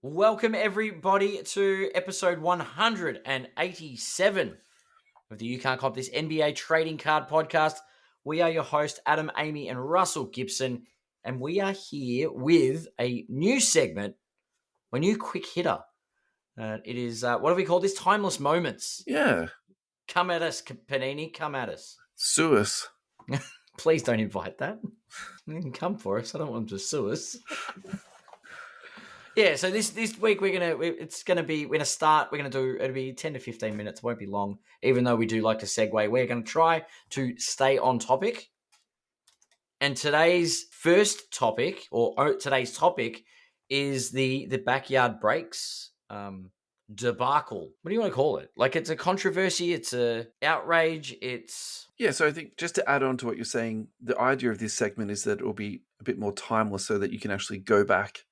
Welcome, everybody, to episode 187 of the You Can't Cop This NBA Trading Card Podcast. We are your host, Adam, Amy, and Russell Gibson, and we are here with a new segment, a new quick hitter. It is, what do we call this? Timeless Moments. Yeah. Come at us, Panini, come at us. Sue us. Please don't invite that. You can come for us. I don't want them to sue us. Yeah, so this week we're gonna do it'll be 10 to 15 minutes, it won't be long, even though we do like to segue. We're gonna try to stay on topic. And today's topic is the backyard breaks debacle. What do you want to call it? Like, it's a controversy, it's a outrage, it's Yeah, so I think just to add on to what you're saying, the idea of this segment is that it will be a bit more timeless so that you can actually go back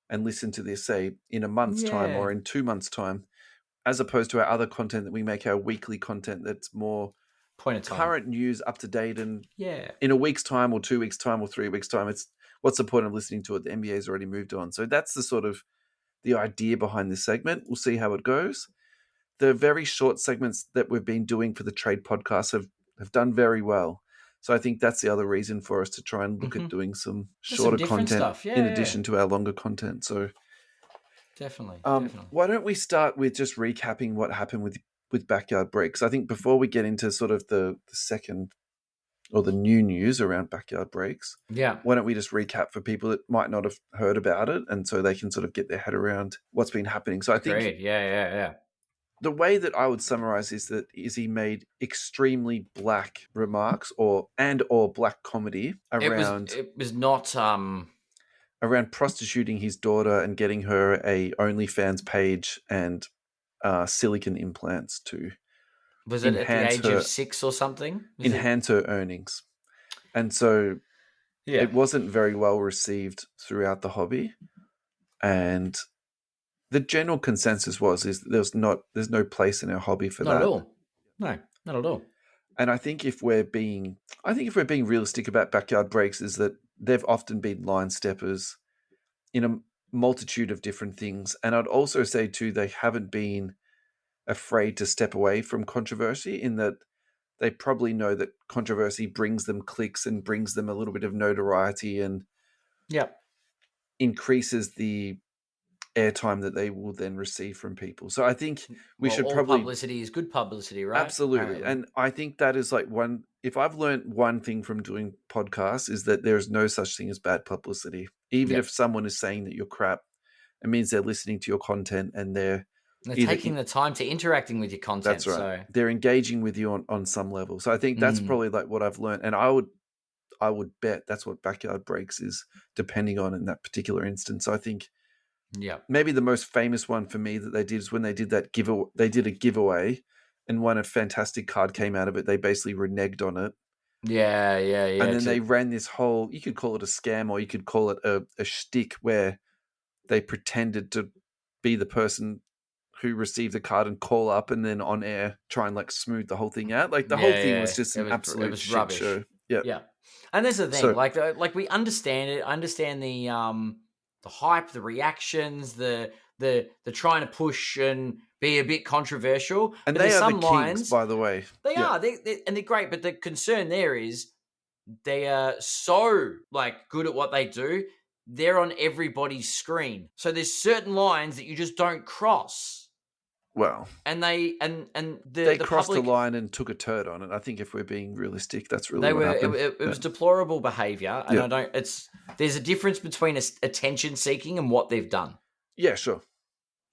and listen to this, say, in a month's time or in 2 months' time, as opposed to our other content that we make, our weekly content that's more point of time, current news, up to date, and yeah, in a week's time or 2 weeks' time or 3 weeks' time, it's what's the point of listening to it? The NBA's already moved on. So that's the sort of the idea behind this segment. We'll see how it goes. The very short segments that we've been doing for the trade podcast have done very well. So I think that's the other reason for us to try and look at doing some shorter content stuff. in addition to our longer content. So definitely. Why don't we start with just recapping what happened with backyard breaks? I think before we get into sort of the second or the new news around backyard breaks, why don't we just recap for people that might not have heard about it, and so they can sort of get their head around what's been happening. So I think the way that I would summarize is that Izzy made extremely black remarks or black comedy around it was not around prostituting his daughter and getting her a OnlyFans page and silicone implants to was it at the age of 6 or something? Enhance her earnings. And so it wasn't very well received throughout the hobby. And the general consensus is there's no place in our hobby for that. Not at all. No, not at all. And I think if we're being realistic about backyard breaks, is that they've often been line steppers in a multitude of different things. And I'd also say too, they haven't been afraid to step away from controversy, in that they probably know that controversy brings them clicks and brings them a little bit of notoriety and increases the airtime that they will then receive from people. So I think we should probably... publicity is good publicity, right? Absolutely. And I think that is like if I've learned one thing from doing podcasts, is that there's no such thing as bad publicity. Even if someone is saying that you're crap, it means they're listening to your content and they're taking the time to interacting with your content. That's right. So they're engaging with you on some level. So I think that's probably like what I've learned. And I would bet that's what backyard breaks is depending on in that particular instance. So I think maybe the most famous one for me that they did is when they did that giveaway. They did a giveaway, and when a fantastic card came out of it, they basically reneged on it. Yeah. And then they ran this whole, you could call it a scam or you could call it a shtick, where they pretended to be the person who received the card and call up and then on air try and like smooth the whole thing out. Like the whole thing was just an absolute shit rubbish show. Yeah. And there's the thing, so, like we understand it. I understand the hype, the reactions, the trying to push and be a bit controversial. And they are the kings, by the way. They are. They're great. But the concern there is they are so like good at what they do. They're on everybody's screen. So there's certain lines that you just don't cross. Well, and they crossed the line and took a turd on it. I think if we're being realistic, that's really what happened. It was deplorable behavior, and there's a difference between attention seeking and what they've done. Yeah, sure.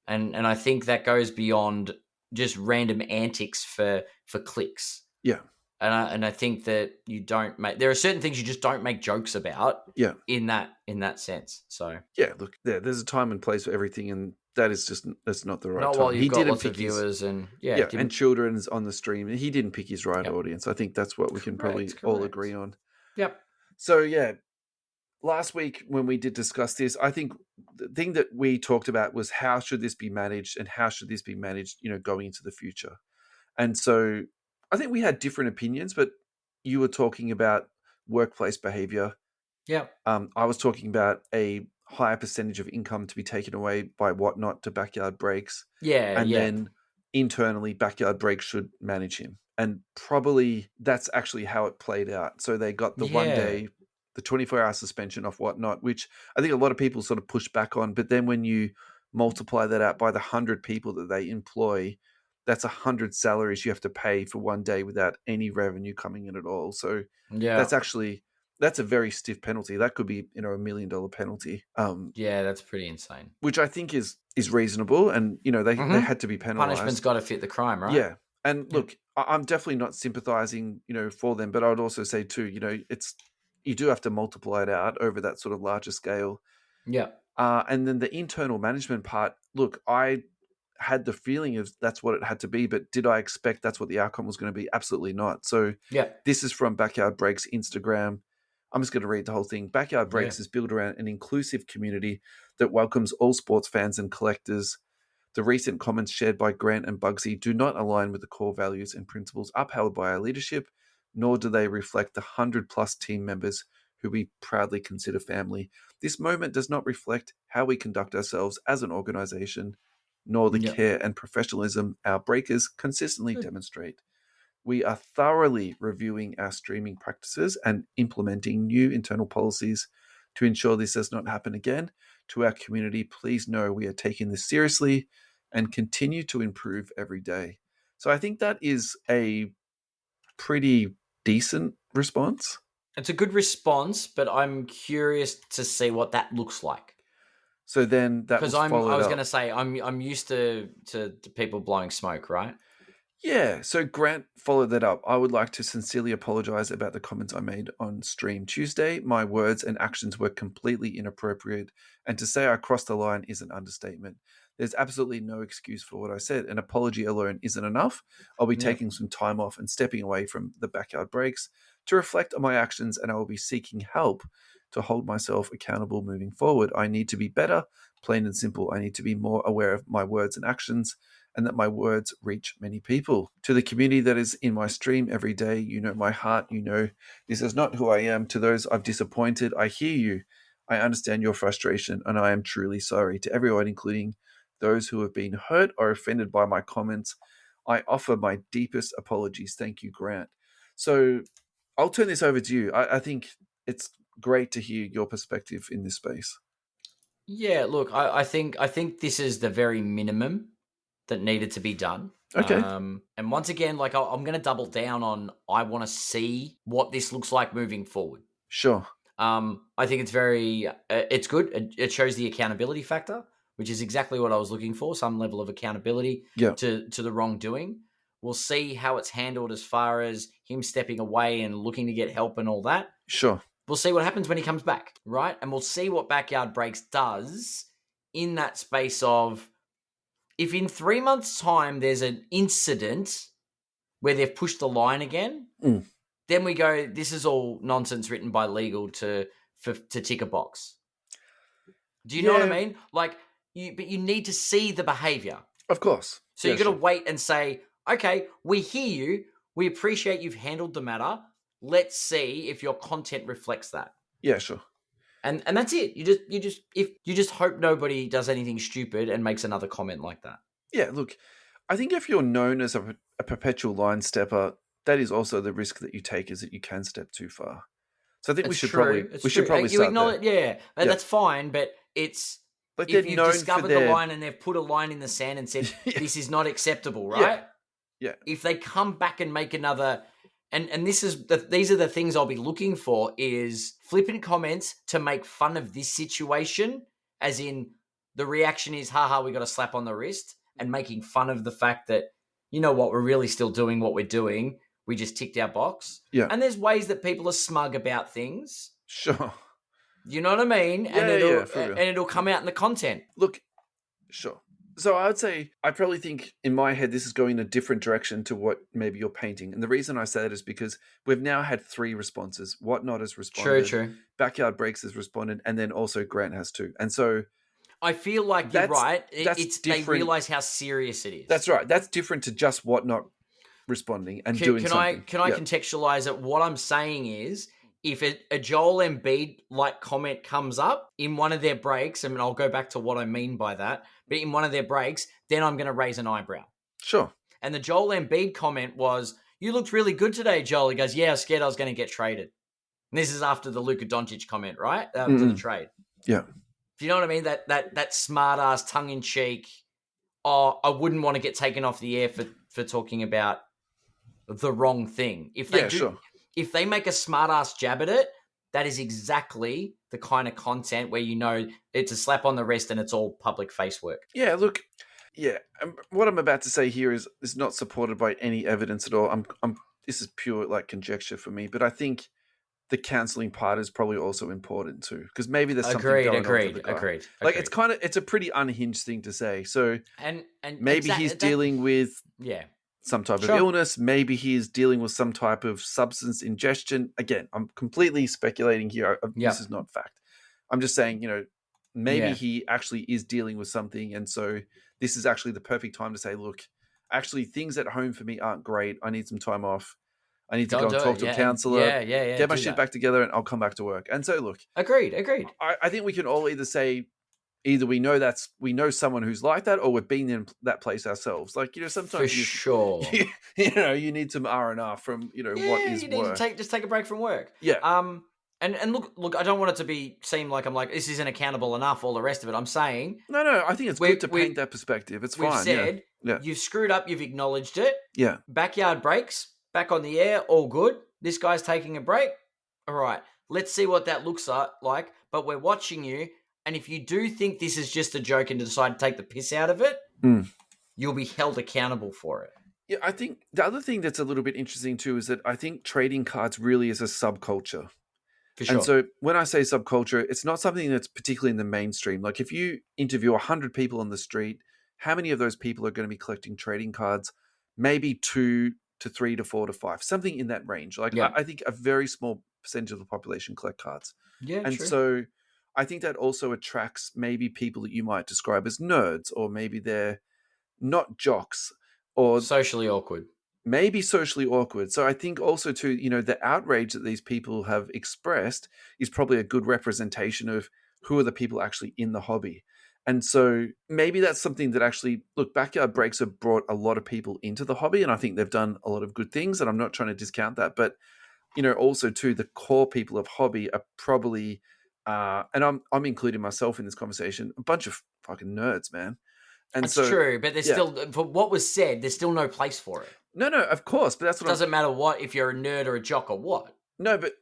And I think that goes beyond just random antics for clicks. Yeah. And I think that there are certain things you just don't make jokes about. Yeah. In that sense. So yeah, look, there's a time and place for everything, and that's not the right time. While you've got lots of viewers and and children's on the stream. He didn't pick his right audience. I think that's what we can probably all agree on. Yep. So last week when we did discuss this, I think the thing that we talked about was how should this be managed and how should this be managed, going into the future. And so I think we had different opinions, but you were talking about workplace behavior. Yeah. I was talking about a higher percentage of income to be taken away by Whatnot to Backyard Breaks. Yeah, and then internally Backyard Breaks should manage him. And probably that's actually how it played out. So they got the 1 day, the 24-hour suspension off Whatnot, which I think a lot of people sort of pushed back on. But then when you multiply that out by the 100 people that they employ, that's 100 salaries you have to pay for 1 day without any revenue coming in at all. So that's a very stiff penalty. That could be, $1 million penalty. That's pretty insane. Which I think is reasonable, and they had to be penalized. Punishment's got to fit the crime, right? Yeah, and look, I'm definitely not sympathizing, for them, but I would also say too, you do have to multiply it out over that sort of larger scale. Yeah. And then the internal management part. Look, I had the feeling of that's what it had to be, but did I expect that's what the outcome was going to be? Absolutely not. So this is from Backyard Breaks Instagram. I'm just going to read the whole thing. Backyard Breaks is built around an inclusive community that welcomes all sports fans and collectors. The recent comments shared by Grant and Bugsy do not align with the core values and principles upheld by our leadership, nor do they reflect the 100+ team members who we proudly consider family. This moment does not reflect how we conduct ourselves as an organization, nor the care and professionalism our breakers consistently demonstrate. We are thoroughly reviewing our streaming practices and implementing new internal policies to ensure this does not happen again. To our community, please know we are taking this seriously and continue to improve every day. So I think that is a pretty decent response. It's a good response, but I'm curious to see what that looks like. So then that was followed up. I was going to say, I'm used to people blowing smoke, right? Yeah, so Grant followed that up. I would like to sincerely apologize about the comments I made on stream Tuesday. My words and actions were completely inappropriate, and to say I crossed the line is an understatement. There's absolutely no excuse for what I said. An apology alone isn't enough. I'll be taking some time off and stepping away from the Backyard Breaks to reflect on my actions, and I will be seeking help to hold myself accountable moving forward. I need to be better, plain and simple. I need to be more aware of my words and actions, and that my words reach many people. To the community that is in my stream every day, you know my heart, this is not who I am. To those I've disappointed, I hear you. I understand your frustration, and I am truly sorry. To everyone, including those who have been hurt or offended by my comments, I offer my deepest apologies. Thank you, Grant. So I'll turn this over to you. I think it's great to hear your perspective in this space. Yeah, look, I think this is the very minimum that needed to be done. Okay. And once again, like I'm going to double down on, I want to see what this looks like moving forward. Sure. I think it's it's good. It shows the accountability factor, which is exactly what I was looking for. Some level of accountability to the wrongdoing. We'll see how it's handled as far as him stepping away and looking to get help and all that. Sure. We'll see what happens when he comes back, right? And we'll see what Backyard Breaks does in that space of, if in 3 months' time there's an incident where they've pushed the line again, then we go, this is all nonsense written by legal to tick a box. Do you know what I mean? Like, but you need to see the behavior. Of course. So you've got to wait and say, okay, we hear you. We appreciate you've handled the matter. Let's see if your content reflects that. Yeah, sure. And that's it. You just hope nobody does anything stupid and makes another comment like that. Yeah, look, I think if you're known as a perpetual line stepper, that is also the risk that you take, is that you can step too far. So I think we should probably start there. Yeah, that's fine, but it's, if you've discovered the line and they've put a line in the sand and said, this is not acceptable, right? Yeah. If they come back and make another, and these are the things I'll be looking for, is flippant comments to make fun of this situation, as in the reaction is, haha, we got a slap on the wrist, and making fun of the fact that, you know what, we're really still doing what we're doing. We just ticked our box. Yeah. And there's ways that people are smug about things. Sure. You know what I mean? And it'll come out in the content. Look, sure. So I would say, I probably think in my head, this is going in a different direction to what maybe you're painting. And the reason I say that is because we've now had 3 responses. Whatnot has responded. True. Backyard Breaks has responded. And then also Grant has too. And so I feel like you're right. They realize how serious it is. That's right. That's different to just Whatnot responding and doing something. Can I contextualize it? What I'm saying is, if a Joel Embiid like comment comes up in one of their breaks, and I'll go back to what I mean by that, but in one of their breaks, then I'm going to raise an eyebrow. Sure. And the Joel Embiid comment was, "You looked really good today, Joel." He goes, "Yeah, I was scared I was going to get traded." And this is after the Luka Doncic comment, right? After the trade. Yeah. Do you know what I mean? That smart ass, tongue in cheek. Oh, I wouldn't want to get taken off the air for talking about the wrong thing. If they make a smart ass jab at it, that is exactly the kind of content where you know it's a slap on the wrist and it's all public face work. Yeah, look, what I'm about to say here is not supported by any evidence at all. This is pure like conjecture for me, but I think the cancelling part is probably also important too, because maybe there's something going on with the guy. Agreed. Like it's a pretty unhinged thing to say. So and maybe he's dealing with some type of illness. Maybe he's dealing with some type of substance ingestion. Again, I'm completely speculating here. This is not fact. I'm just saying, maybe he actually is dealing with something, and so this is actually the perfect time to say, look, actually things at home for me aren't great. I need some time off. I need to go and talk to a counselor, get my shit back together, and I'll come back to work. And so, look, agreed. I think we can all either say, either we know someone who's like that, or we've been in that place ourselves. Like, sometimes you need some R&R from what is work. Just take a break from work. Yeah. And look, I don't want it to seem like I'm like this isn't accountable enough. All the rest of it, I'm saying no. I think it's good to paint that perspective. It's fine. We've said you've screwed up. You've acknowledged it. Yeah. Backyard breaks. Back on the air, all good. This guy's taking a break. All right, let's see what that looks like. But we're watching you, and if you do think this is just a joke and decide to take the piss out of it, you'll be held accountable for it. Yeah, I think the other thing that's a little bit interesting too is that I think trading cards really is a subculture. For sure. And so when I say subculture, it's not something that's particularly in the mainstream. Like if you interview 100 people on the street, how many of those people are going to be collecting trading cards? Maybe 2 to 3 to 4 to 5, something in that range. Like I think a very small percentage of the population collect cards. Yeah, and true. So I think that also attracts maybe people that you might describe as nerds, or maybe they're not jocks, or socially awkward. Maybe socially awkward. So I think also too, the outrage that these people have expressed is probably a good representation of who are the people actually in the hobby. And so maybe that's something that actually, look, Backyard Breaks have brought a lot of people into the hobby, and I think they've done a lot of good things, and I'm not trying to discount that. But, also too, the core people of hobby are probably, and I'm including myself in this conversation, a bunch of fucking nerds, man. And that's true, but there's still, for what was said, there's still no place for it. No, of course, but that's what doesn't matter what, if you're a nerd or a jock or what. No, but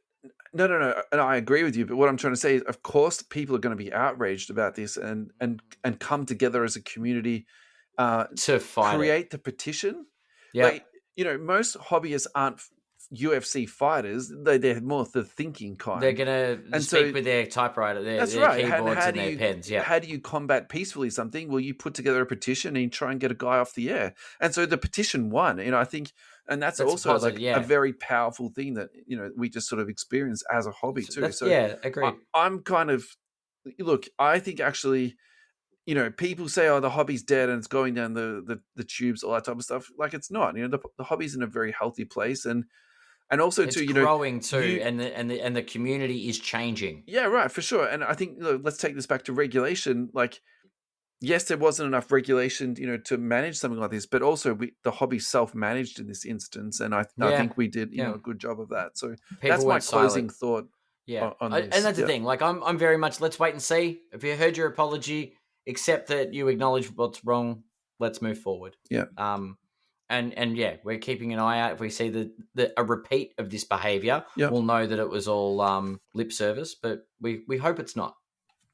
no, and I agree with you. But what I'm trying to say is, of course, people are going to be outraged about this and come together as a community to create the petition. Yeah, like, most hobbyists aren't UFC fighters. They're more the thinking kind. They're going to speak with their typewriter, their keyboards and their pens. Yeah. How do you combat peacefully something? Well, you put together a petition and you try and get a guy off the air. And so the petition won. I think, and that's also positive, a very powerful thing that we just sort of experience as a hobby too. So agreed. I'm kind of I think actually, people say, oh, the hobby's dead and it's going down the tubes, all that type of stuff. Like, it's not. The hobby's in a very healthy place, and also it's too, growing too, and the community is changing. Yeah, right, for sure. And I think let's take this back to regulation. Like, yes, there wasn't enough regulation, to manage something like this, but also the hobby self-managed in this instance, and I think we did, a good job of that. So that's my closing thought. Yeah, on this. And that's the thing. Like, I'm very much. Let's wait and see. If you heard your apology, accept that you acknowledge what's wrong. Let's move forward. Yeah. And we're keeping an eye out. If we see a repeat of this behavior, we'll know that it was all lip service, but we hope it's not.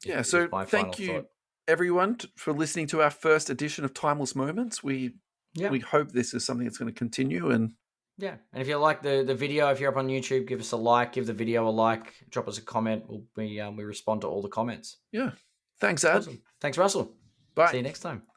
Yeah, so thank you, everyone, for listening to our first edition of Timeless Moments. We hope this is something that's going to continue. And if you like the video, if you're up on YouTube, give us a like, give the video a like, drop us a comment. We respond to all the comments. Yeah. Thanks, Ad. Awesome. Thanks, Russell. Bye. See you next time.